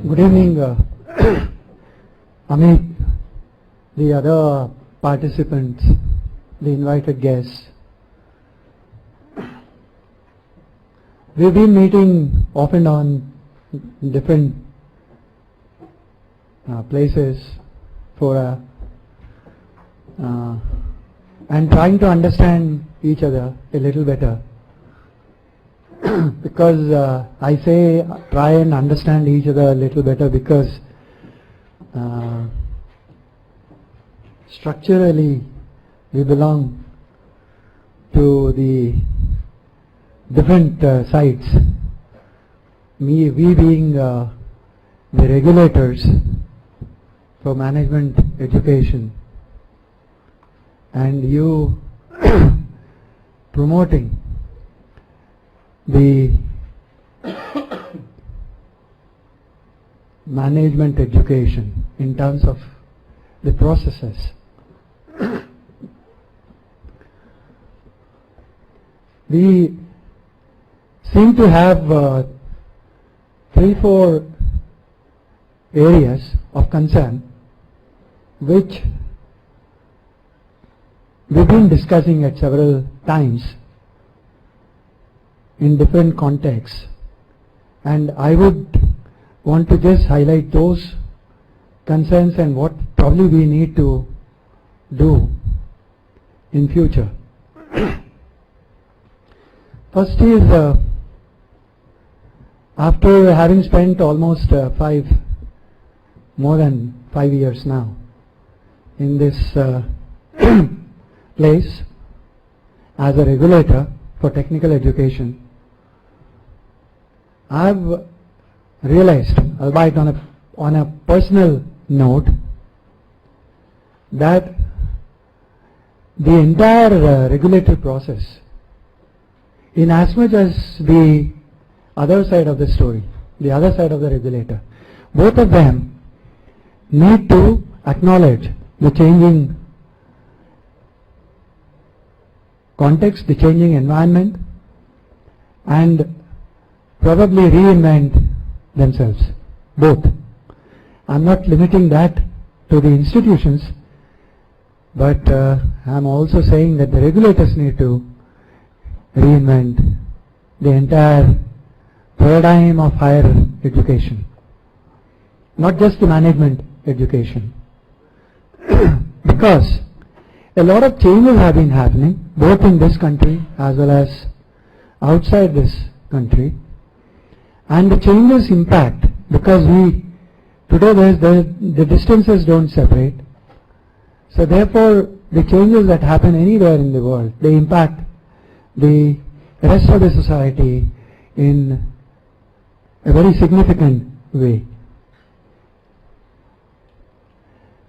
Good evening, Amit, the other participants, the invited guests. We've been meeting off and on different places for and trying to understand each other a little better. Because I say try and understand each other a little better because structurally we belong to the different sides. We being the regulators for management education, and you promoting the management education in terms of the processes. We seem to have 3-4 areas of concern which we've been discussing at several times in different contexts, and I would want to just highlight those concerns and what probably we need to do in future. First is, after having spent almost more than 5 years now in this place as a regulator for technical education, I've realized, albeit on a personal note, that the entire regulatory process, in as much as the other side of the story, the other side of the regulator, both of them need to acknowledge the changing context, the changing environment, and probably reinvent themselves, both. I'm not limiting that to the institutions, but I'm also saying that the regulators need to reinvent the entire paradigm of higher education, not just the management education. Because a lot of changes have been happening both in this country as well as outside this country, and the changes impact, because today the distances don't separate, so therefore the changes that happen anywhere in the world, they impact the rest of the society in a very significant way.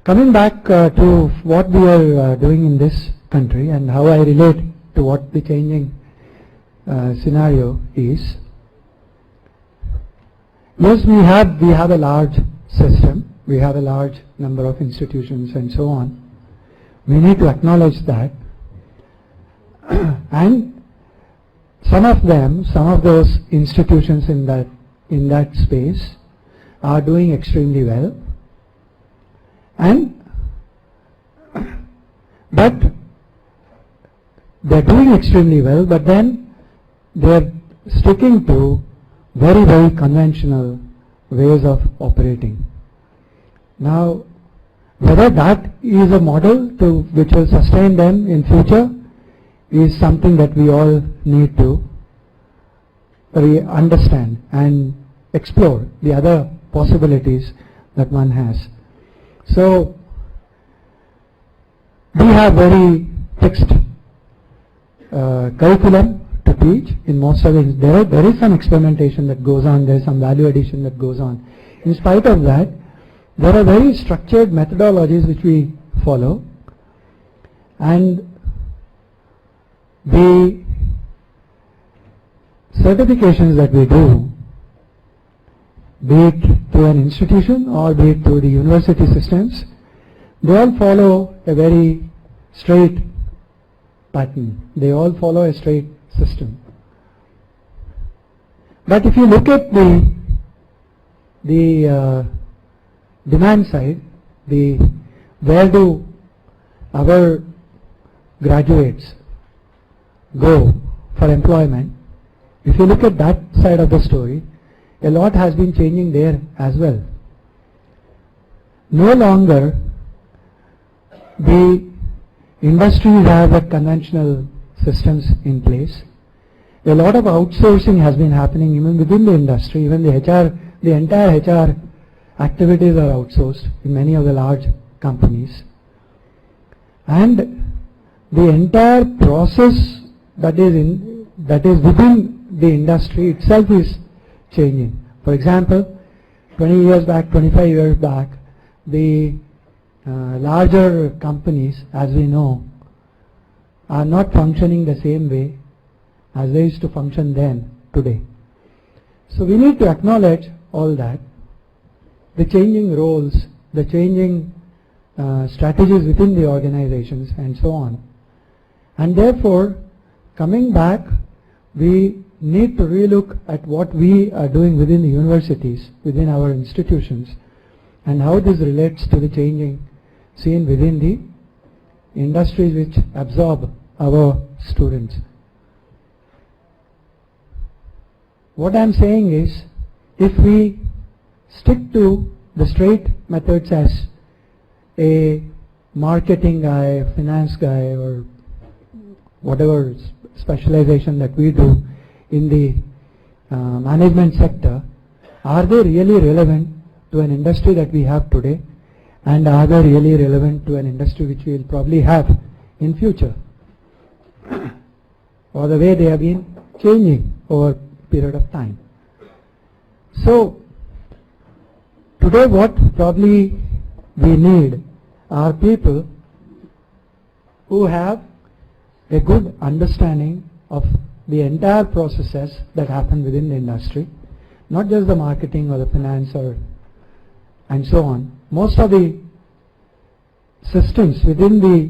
Coming back to what we are doing in this country and how I relate to what the changing scenario is. Yes, we have a large system, we have a large number of institutions and so on. We need to acknowledge that. And some of those institutions in that space are doing extremely well. But they're doing extremely well, but then they're sticking to very, very conventional ways of operating. Now, whether that is a model which will sustain them in future is something that we all need to understand and explore the other possibilities that one has. So, we have very fixed curriculum to teach in most of it. There is some experimentation that goes on, there is some value addition that goes on. In spite of that, there are very structured methodologies which we follow, and the certifications that we do, be it through an institution or be it through the university systems, they all follow a very straight pattern. They all follow a straight system. But if you look at the the demand side, where do our graduates go for employment, if you look at that side of the story, a lot has been changing there as well. No longer the industries have the conventional systems in place. A lot of outsourcing has been happening even within the industry. Even the entire HR activities are outsourced in many of the large companies. And the entire process that is within the industry itself is changing. For example, 20 years back, 25 years back, the larger companies, as we know, are not functioning the same way as they used to function then, today. So we need to acknowledge all that, the changing roles, the changing strategies within the organizations and so on. And therefore, coming back, we need to relook at what we are doing within the universities, within our institutions, and how this relates to the changing scene within the industries which absorb our students. What I am saying is, if we stick to the straight methods as a marketing guy, finance guy, or whatever specialization that we do in the management sector, are they really relevant to an industry that we have today, and are they really relevant to an industry which we will probably have in future, or the way they have been changing over a period of time. So today what probably we need are people who have a good understanding of the entire processes that happen within the industry, not just the marketing or the finance or and so on. Most of the systems within the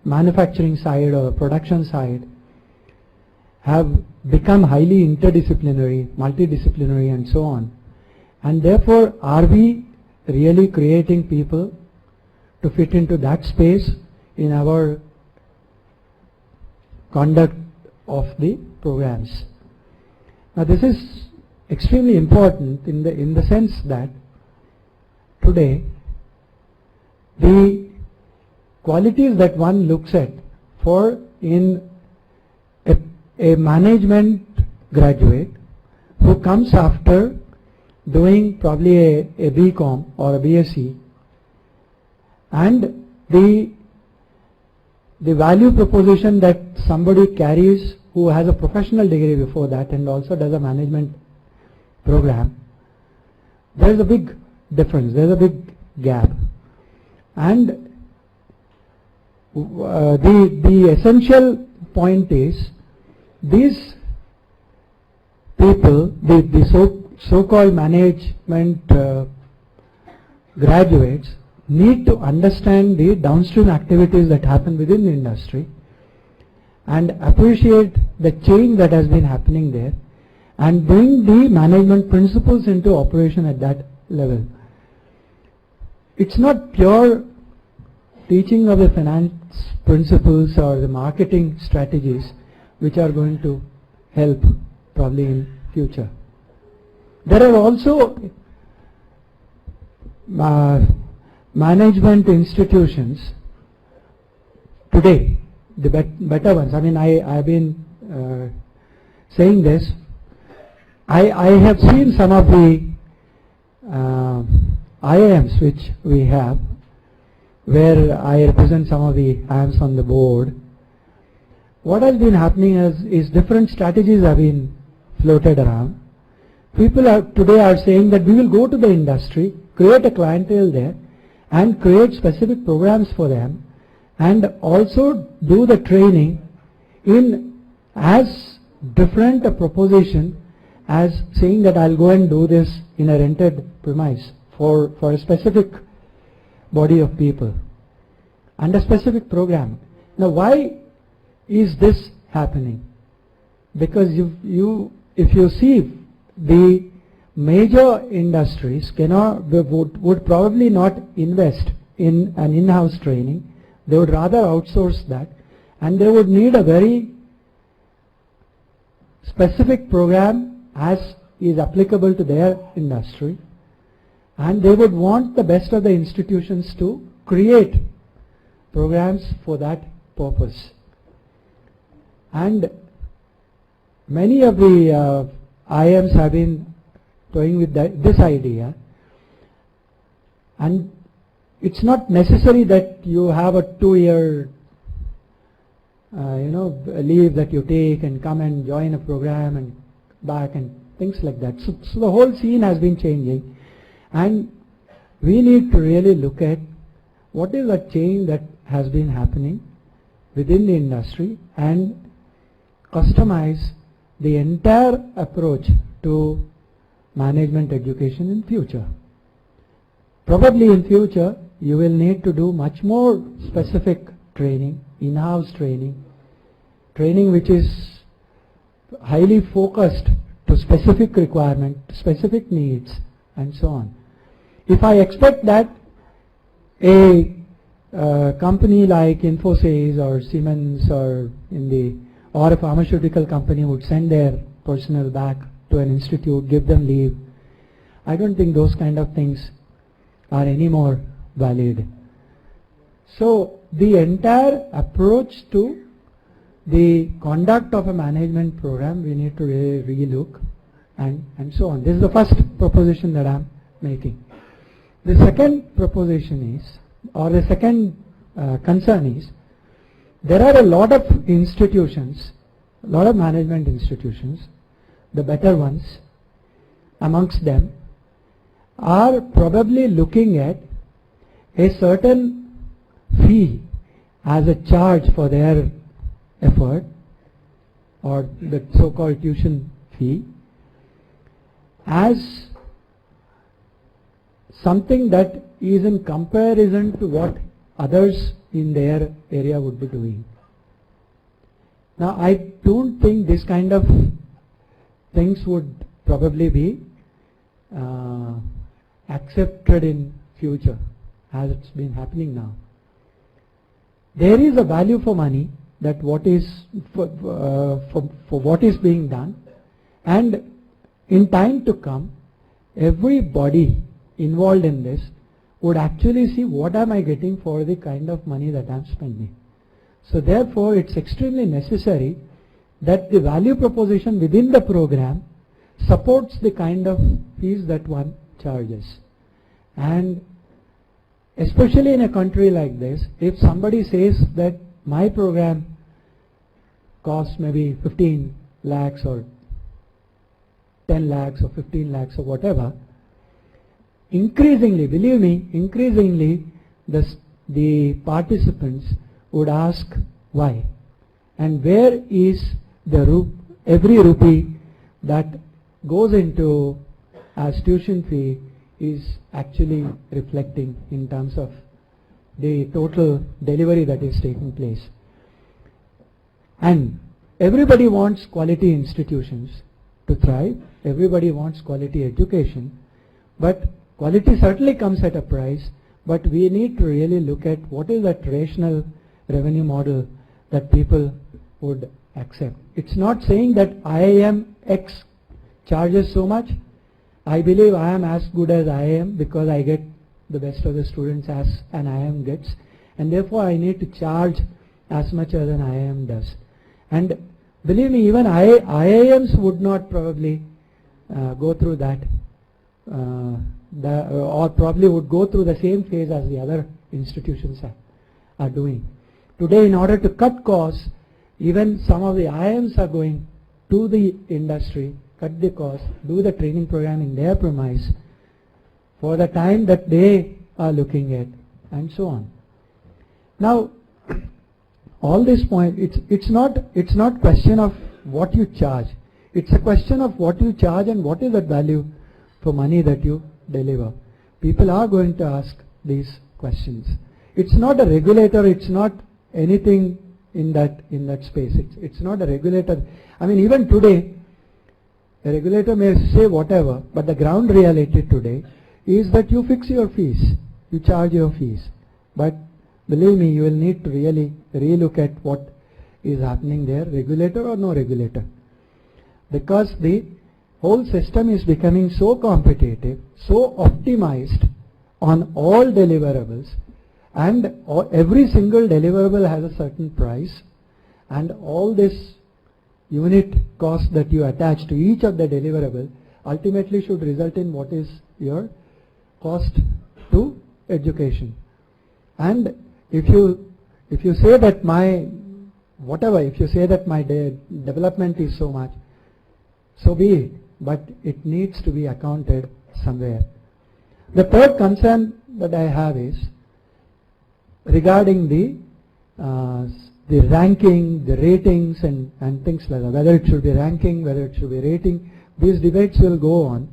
manufacturing side or production side have become highly interdisciplinary, multidisciplinary and so on. And therefore, are we really creating people to fit into that space in our conduct of the programs? Now this is extremely important in the sense that today the qualities that one looks at for in a management graduate who comes after doing probably a BCom or a BSc, and the value proposition that somebody carries who has a professional degree before that and also does a management program, there is a big difference, there is a big gap. And the essential point is, these people, the so-called management graduates, need to understand the downstream activities that happen within the industry and appreciate the change that has been happening there and bring the management principles into operation at that level. It's not pure teaching of the finance principles or the marketing strategies which are going to help probably in future. There are also management institutions today, the better ones. I mean, I've been saying this. I have seen some of the IIMs which we have, where I represent some of the IIMs on the board. What has been happening is different strategies have been floated around. People today are saying that we will go to the industry, create a clientele there, and create specific programs for them, and also do the training in as different a proposition as saying that I'll go and do this in a rented premise for a specific body of people and a specific program. Now why is this happening? Because if you see the major industries would probably not invest in an in-house training. They would rather outsource that, and they would need a very specific program as is applicable to their industry, and they would want the best of the institutions to create programs for that purpose. And many of the IIMs have been toying with this idea, and it's not necessary that you have a 2-year leave that you take and come and join a program and back and things like that. So the whole scene has been changing, and we need to really look at what is the change that has been happening within the industry and customize the entire approach to management education in future. Probably in future you will need to do much more specific training, in-house training which is highly focused to specific requirement, specific needs, and so on. If I expect that a company like Infosys or Siemens or a pharmaceutical company would send their personnel back to an institute, give them leave, I don't think those kind of things are any more valid. So the entire approach to the conduct of a management program we need to really relook and so on. This is the first proposition that I am making. The second proposition is, or the second concern is, there are a lot of institutions, a lot of management institutions, the better ones amongst them are probably looking at a certain fee as a charge for their effort, or the so-called tuition fee, as something that is in comparison to what others in their area would be doing. Now I don't think this kind of things would probably be accepted in future as it's been happening now. There is a value for money, that what is for what is being done, and in time to come everybody involved in this would actually see what am I getting for the kind of money that I'm spending. So therefore it's extremely necessary that the value proposition within the program supports the kind of fees that one charges. And especially in a country like this, if somebody says that my program costs maybe 15 lakhs or 10 lakhs or 15 lakhs or whatever, increasingly, believe me, increasingly the participants would ask why, and where is the every rupee that goes into as tuition fee is actually reflecting in terms of the total delivery that is taking place. And everybody wants quality institutions to thrive, everybody wants quality education, but quality certainly comes at a price, but we need to really look at what is that rational revenue model that people would accept. It's not saying that IIM X charges so much. I believe I am as good as IIM because I get the best of the students as an IIM gets, and therefore I need to charge as much as an IIM does. And believe me, even IIMs would not probably go through that, or probably would go through the same phase as the other institutions are doing. Today, in order to cut costs, even some of the IIMs are going to the industry, cut the cost, do the training program in their premise for the time that they are looking at, and so on. Now, all this point, it's not question of what you charge. It's a question of what you charge and what is that value for money that you deliver. People are going to ask these questions. It's not a regulator. It's not anything in that space. It's not a regulator. I mean, even today, A regulator may say whatever, but the ground reality today is that you fix your fees, you charge your fees. But believe me, you will need to really relook at what is happening there, regulator or no regulator. Because the whole system is becoming so competitive, so optimized on all deliverables, and every single deliverable has a certain price, and all this unit cost that you attach to each of the deliverable ultimately should result in what is your cost to education. And if you say that my development is so much, so be it, but it needs to be accounted somewhere. The third concern that I have is regarding the ranking, the ratings and things like that. Whether it should be ranking, whether it should be rating, these debates will go on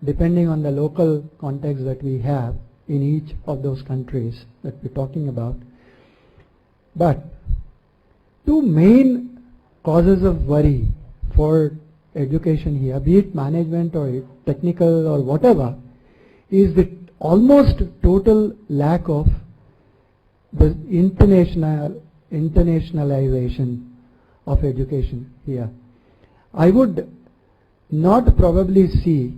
depending on the local context that we have in each of those countries that we're talking about. But two main causes of worry for education here, be it management or technical or whatever, is the almost total lack of the internationalization of education here. I would not probably see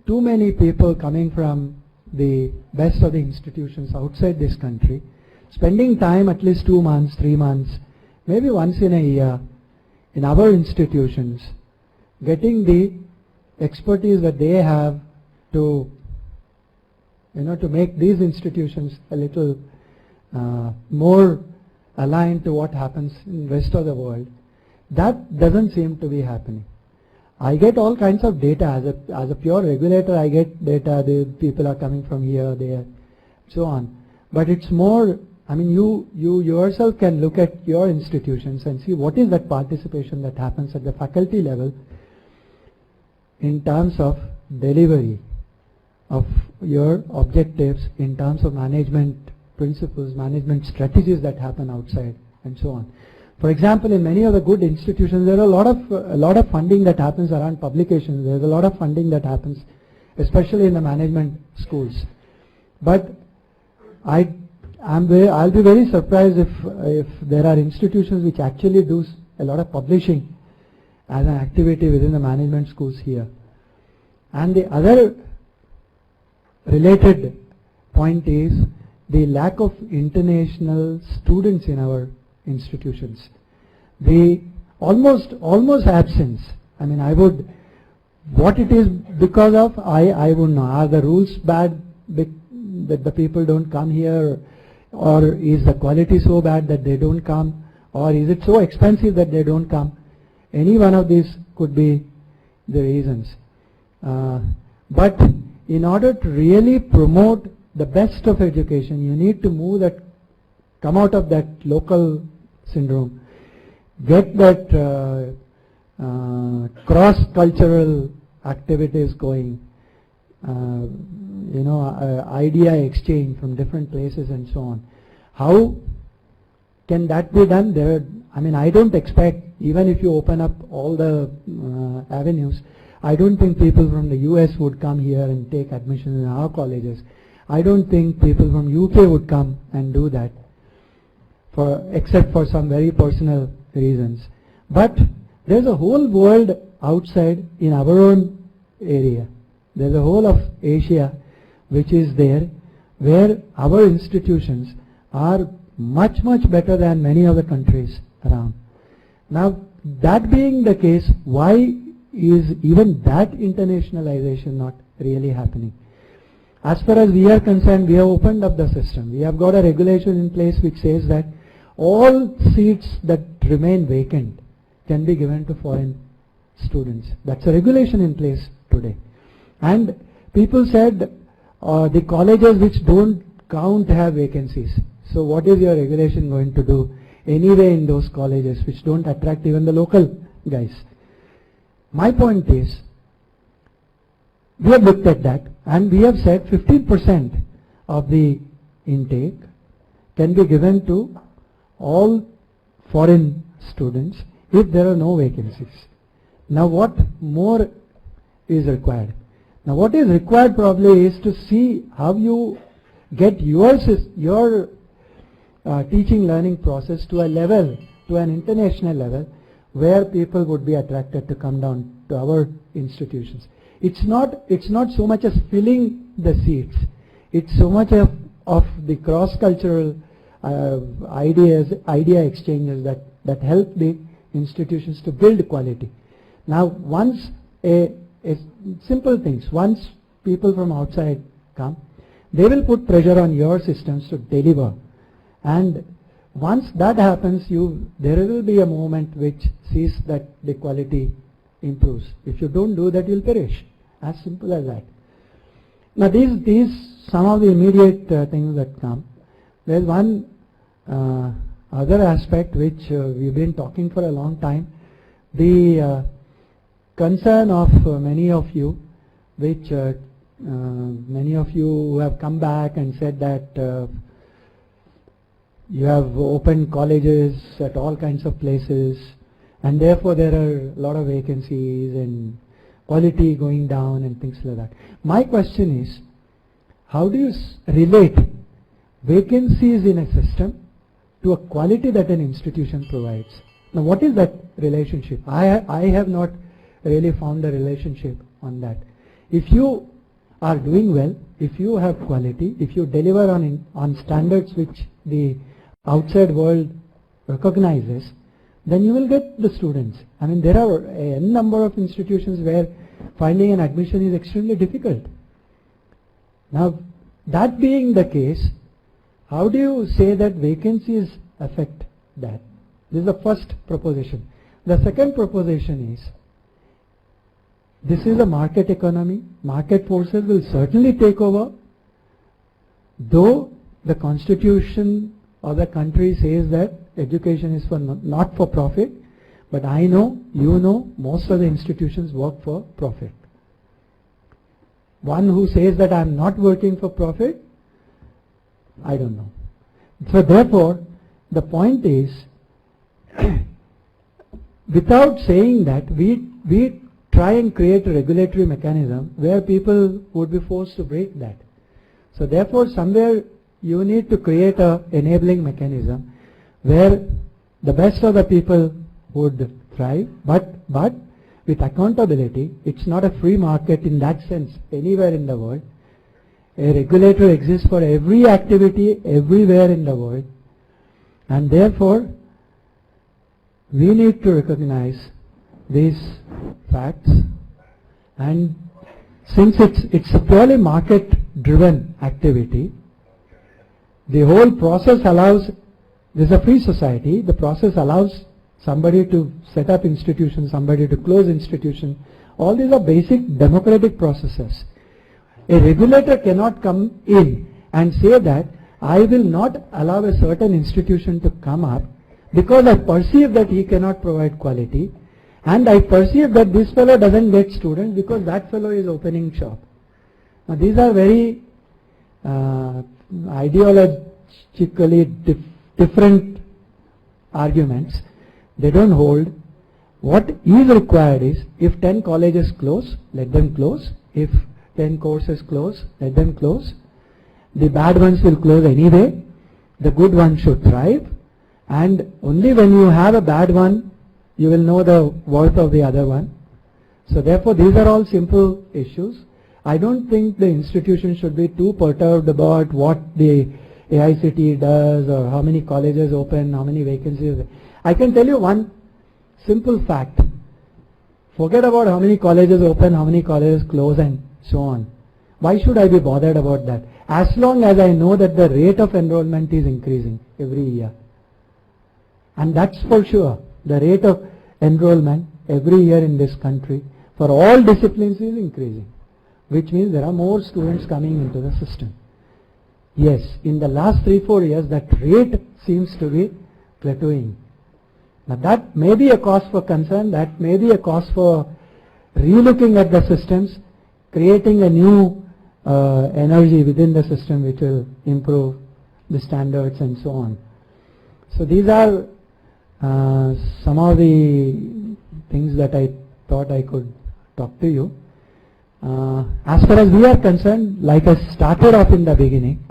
too many people coming from the best of the institutions outside this country, spending time at least 2 months, 3 months, maybe once in a year in our institutions, getting the expertise that they have to make these institutions a little more aligned to what happens in the rest of the world. That doesn't seem to be happening. I get all kinds of data as a pure regulator. I get data. The people are coming from here, there, so on. But it's more. I mean, you yourself can look at your institutions and see what is that participation that happens at the faculty level in terms of delivery of your objectives, in terms of management principles, management strategies that happen outside, and so on. For example, in many of the good institutions, there are a lot of funding that happens around publications. There's a lot of funding that happens, especially in the management schools. But I'll be very surprised if there are institutions which actually do a lot of publishing as an activity within the management schools here. And the other related point is the lack of international students in our institutions. The almost absence. I mean, what it is because of, I wouldn't know. Are the rules bad that the people don't come here, or is the quality so bad that they don't come, or is it so expensive that they don't come? Any one of these could be the reasons. But in order to really promote the best of education, you need to come out of that local syndrome, get that cross-cultural activities going, idea exchange from different places and so on. How can that be done? I don't expect, even if you open up all the avenues, I don't think people from the US would come here and take admission in our colleges. I don't think people from UK would come and do that, except for some very personal reasons. But there's a whole world outside in our own area. There's a whole of Asia which is there, where our institutions are much, much better than many other countries around. Now, that being the case, why is even that internationalization not really happening? As far as we are concerned, we have opened up the system. We have got a regulation in place which says that all seats that remain vacant can be given to foreign students. That's a regulation in place today. And people said the colleges which don't count have vacancies. So what is your regulation going to do anyway in those colleges which don't attract even the local guys? My point is, we have looked at that and we have said 15% of the intake can be given to all foreign students if there are no vacancies. Now what more is required. Now what is required probably is to see how you get your teaching learning process to a level, to an international level, where people would be attracted to come down to our institutions. It's not so much as filling the seats. It's so much of the cross-cultural idea exchanges that help the institutions to build quality. Now, once simple things, once people from outside come, they will put pressure on your systems to deliver. And once that happens, there will be a moment which sees that the quality improves. If you don't do that, you'll perish. As simple as that. Now these some of the immediate things that come. There's one other aspect which we've been talking for a long time. The concern of many of you, which many of you who have come back and said that you have opened colleges at all kinds of places, and therefore there are a lot of vacancies and quality going down and things like that. My question is, how do you relate vacancies in a system to a quality that an institution provides? Now what is that relationship? I have not really found a relationship on that. If you are doing well, if you have quality, if you deliver on standards which the outside world recognizes, then you will get the students. I mean, there are a number of institutions where finding an admission is extremely difficult. Now, that being the case, how do you say that vacancies affect that? This is the first proposition. The second proposition is, this is a market economy. Market forces will certainly take over, though the constitution or the country says that education is for not for profit, but I know, you know, most of the institutions work for profit. One who says that I'm not working for profit, I don't know. So therefore, the point is, without saying that, we try and create a regulatory mechanism where people would be forced to break that. So therefore, somewhere you need to create a enabling mechanism where the best of the people would thrive, but with accountability. It's not a free market in that sense anywhere in the world. A regulator exists for every activity everywhere in the world, and therefore we need to recognize these facts. And since it's a purely market driven activity, the whole process allows, this is a free society, the process allows somebody to set up institutions, somebody to close institution. All these are basic democratic processes. A regulator cannot come in and say that I will not allow a certain institution to come up because I perceive that he cannot provide quality, and I perceive that this fellow doesn't get students because that fellow is opening shop. Now these are very ideologically different arguments. They don't hold. What is required is, if 10 colleges close, let them close. If 10 courses close, let them close. The bad ones will close anyway. The good ones should thrive. And only when you have a bad one, you will know the worth of the other one. So therefore, these are all simple issues. I don't think the institution should be too perturbed about what the AICTE does or how many colleges open, how many vacancies. I can tell you one simple fact. Forget about how many colleges open, how many colleges close and so on. Why should I be bothered about that? As long as I know that the rate of enrollment is increasing every year. And that's for sure. The rate of enrollment every year in this country for all disciplines is increasing, which means there are more students coming into the system. Yes, in the last 3-4 years that rate seems to be plateauing. Now that may be a cause for concern, that may be a cause for relooking at the systems, creating a new energy within the system which will improve the standards and so on. So these are some of the things that I thought I could talk to you. As far as we are concerned, like I started off in the beginning,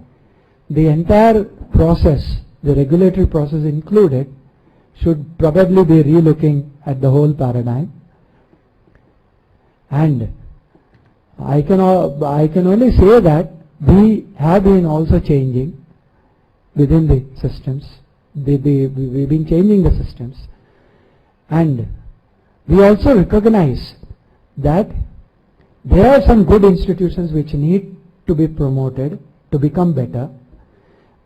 the entire process, the regulatory process included, should probably be relooking at the whole paradigm. And I can only say that we have been also changing within the systems. We've been changing the systems, and we also recognize that there are some good institutions which need to be promoted to become better.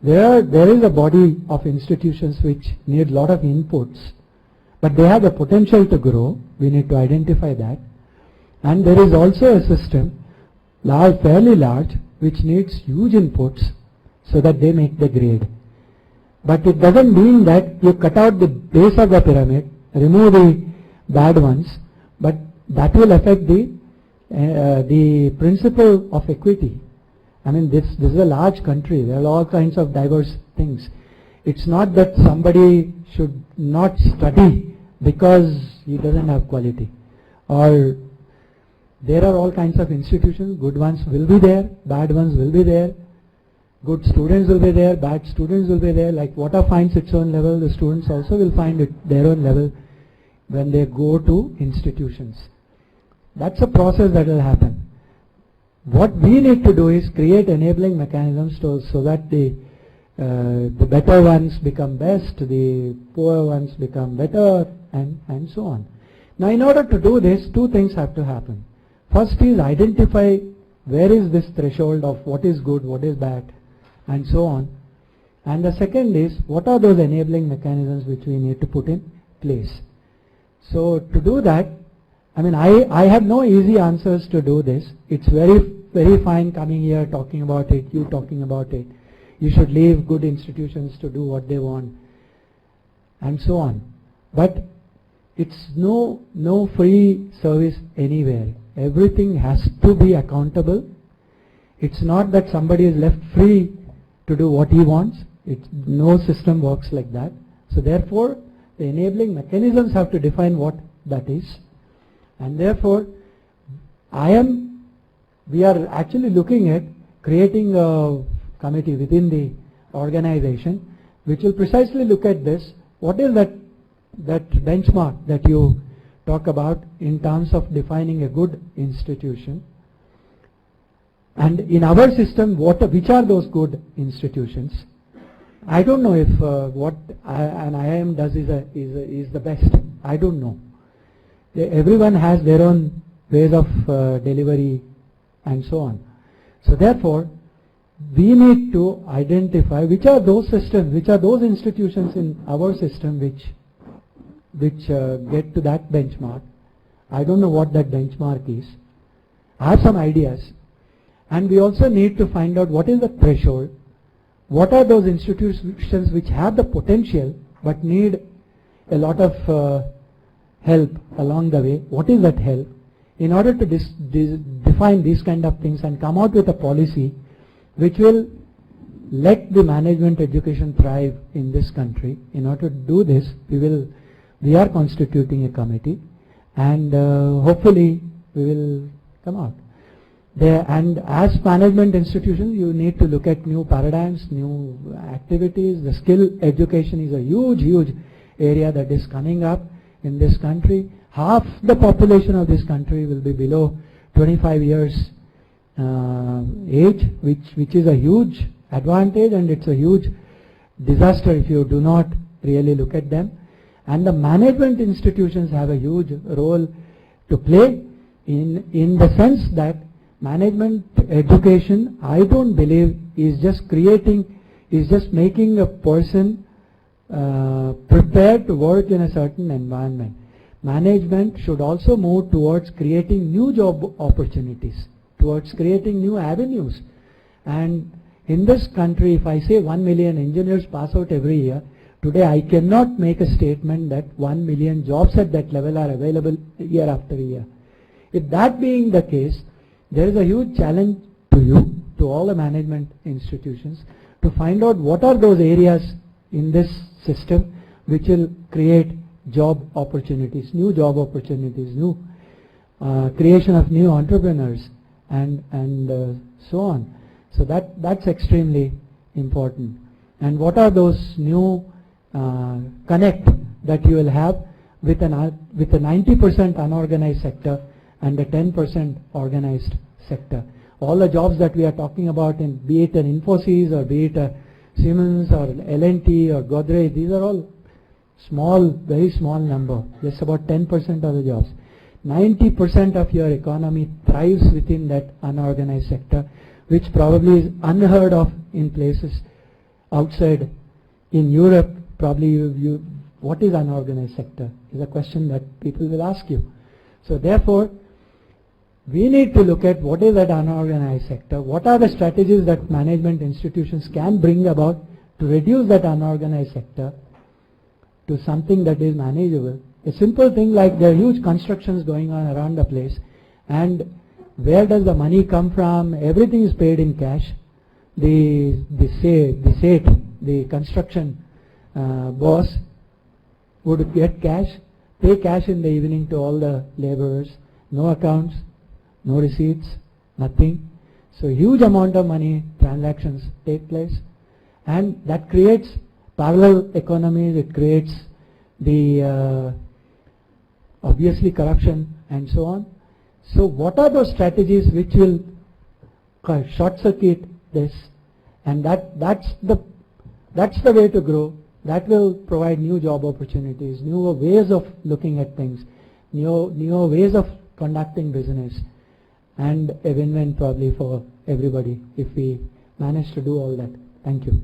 There is a body of institutions which need a lot of inputs, but they have the potential to grow. We need to identify that. And there is also a system, fairly large, which needs huge inputs so that they make the grade. But it doesn't mean that you cut out the base of the pyramid, remove the bad ones, but that will affect the principle of equity. I mean, this is a large country. There are all kinds of diverse things. It's not that somebody should not study because he doesn't have quality. Or there are all kinds of institutions. Good ones will be there, bad ones will be there. Good students will be there, bad students will be there. Like water finds its own level, the students also will find their own level when they go to institutions. That's a process that will happen. What we need to do is create enabling mechanisms so that the better ones become best, the poor ones become better, and so on. Now, in order to do this, two things have to happen. First is identify where is this threshold of what is good, what is bad, and so on. And the second is, what are those enabling mechanisms which we need to put in place. So to do that, I mean, I have no easy answers to do this. It's very fine coming here talking about it, you talking about it. You should leave good institutions to do what they want, and so on. But it's no free service anywhere. Everything has to be accountable. It's not that somebody is left free to do what he wants. No system works like that. So therefore, the enabling mechanisms have to define what that is. And therefore, we are actually looking at creating a committee within the organization which will precisely look at this. What is that benchmark that you talk about in terms of defining a good institution? And in our system, which are those good institutions? I don't know if what an IIM does is the best. I don't know. Everyone has their own ways of delivery and so on. So therefore, we need to identify which are those systems, which are those institutions in our system which get to that benchmark. I don't know what that benchmark is. I have some ideas. And we also need to find out what is the threshold. What are those institutions which have the potential but need a lot of help along the way? What is that help? In order to define these kind of things and come out with a policy which will let the management education thrive in this country. In order to do this, we are constituting a committee, and hopefully we will come out. And as management institutions, you need to look at new paradigms, new activities. The skill education is a huge area that is coming up in this country. Half the population of this country will be below 25 years age, which is a huge advantage, and it's a huge disaster if you do not really look at them. And the management institutions have a huge role to play in the sense that management education, I don't believe, is just making a person prepared to work in a certain environment. Management should also move towards creating new job opportunities, towards creating new avenues. And in this country, if I say 1 million engineers pass out every year, today I cannot make a statement that 1 million jobs at that level are available year after year. If that being the case, there is a huge challenge to you, to all the management institutions, to find out what are those areas in this system which will create job opportunities, new job opportunities, new creation of new entrepreneurs, and so on. So that's extremely important. And what are those new connect that you will have with a 90% unorganized sector and a 10% organized sector? All the jobs that we are talking about, be it an Infosys or be it a Siemens or L&T or Godrej, these are all small, very small number, just about 10% of the jobs. 90% of your economy thrives within that unorganized sector, which probably is unheard of in places outside. In Europe, probably what is unorganized sector is a question that people will ask you. So therefore, we need to look at what is that unorganized sector, what are the strategies that management institutions can bring about to reduce that unorganized sector to something that is manageable. A simple thing like there are huge constructions going on around the place, and where does the money come from? Everything is paid in cash. The construction boss would get cash, pay cash in the evening to all the laborers, no accounts, no receipts, nothing. So huge amount of money transactions take place, and that creates parallel economies. It creates the obviously corruption and so on. So what are those strategies which will short circuit this? And that's the way to grow. That will provide new job opportunities, new ways of looking at things, new ways of conducting business, and a win-win probably for everybody if we manage to do all that. Thank you.